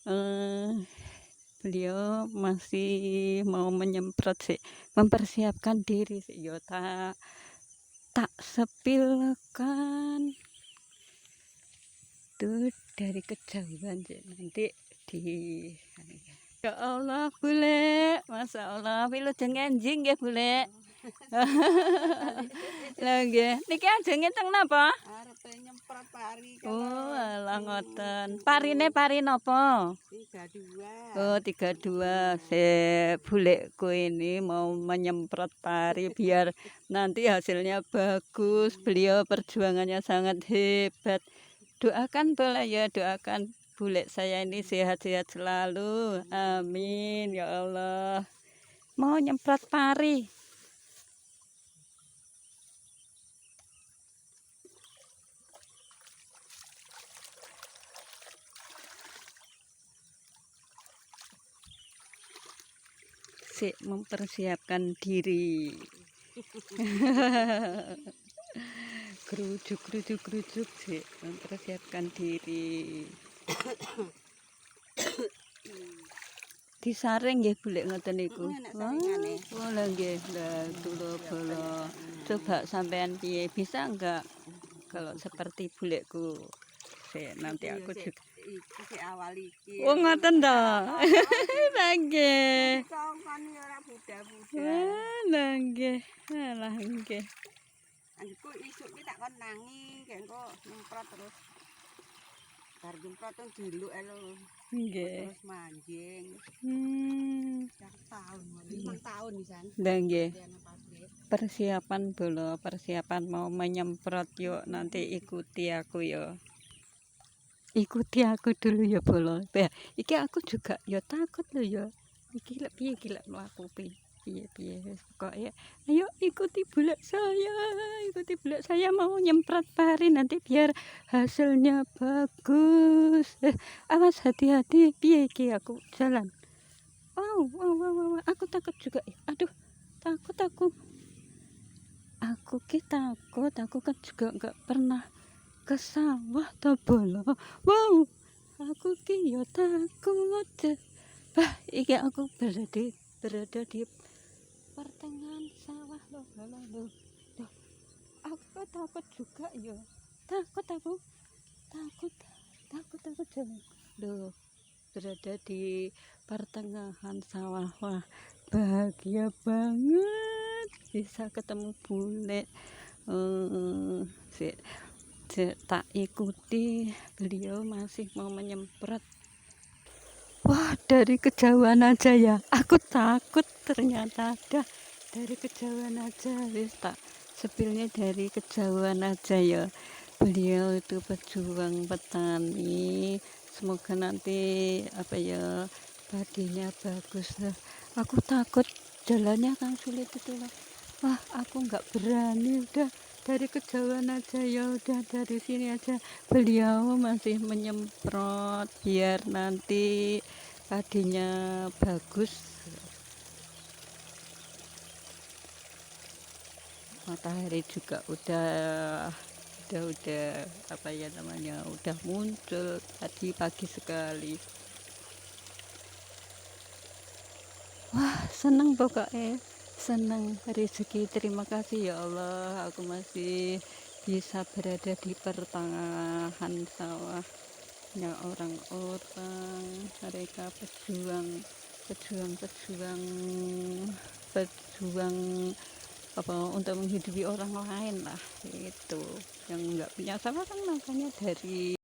eh, beliau masih mau menyemprot sih, mempersiapkan diri sih. Yo tak tak sepilkan tuh dari kejauhan sih, nanti di ya Allah bule, Masya Allah wilujeng enjing ya bule. Lah nggih, niki ajenge teng napa? Arepe nyemprot pari Oh, kalau alah ngoten. Parine pari napa? 32. Oh, 32. Bulekku ini mau menyemprot pari biar nanti hasilnya bagus. Beliau perjuangannya sangat hebat. Doakan boleh ya, doakan bulek saya ini sehat-sehat selalu. Amin ya Allah. Mau nyemprot pari. Sik mempersiapkan diri. Gerujuk sik mempersiapkan diri. Disaring nggih bulek ngoten niku. Oh lha nggih, lah kula bala. Coba sampean piye, bisa enggak kalau seperti bulekku? Sik nanti aku juga. Iki awal iki. Oh ngoten to. Lah nggih. Songkon ora buda-buda. Lah nggih. Lah nggih. Anjku isuk ki tak kon nangi, engko nyemprot terus. Bar nyemprot teng diluk lho. Nggih. Terus manjing. Tahun, 5 tahun pisan. Lah nggih. Persiapan bolo, persiapan mau menyemprot yuk, nanti ikuti aku ya. Ikuti aku dulu ya bolo. Iki aku juga ya takut loh ya. Iki lek piye iki lek mlaku piye wis pokoke ayo ikuti bulek saya. Ikuti bulek saya mau nyemprot pari nanti biar hasilnya bagus. Awas hati-hati piye iki aku jalan. Wow, aku takut juga. Aduh, takut aku. Aku kan juga nggak pernah ke sawah to bolo. Wow, aku ki yo takut. Bah, iki aku berada di pertengahan sawah loh, bolo loh. Aku takut juga yo. Takut jalan. Loh, berada di pertengahan sawah. Wah, bahagia banget bisa ketemu bule. Tak ikuti, beliau masih mau menyemprot. Wah, dari kejauhan aja ya aku takut, ternyata ada dari kejauhan aja. Wis tak sepilnya dari kejauhan aja ya. Beliau itu pejuang petani, semoga nanti padinya bagus. Aku takut jalannya kan sulit itu loh. Wah, aku nggak berani, udah dari kejauhan aja ya, udah dari sini aja. Beliau masih menyemprot biar nanti padinya bagus. Matahari juga udah udah muncul tadi pagi sekali. Wah, seneng pokoknya, seneng rezeki. Terima kasih ya Allah, aku masih bisa berada di pertengahan sawahnya orang-orang. Mereka pejuang untuk menghidupi orang lain lah, itu yang nggak punya sawah kan makanya dari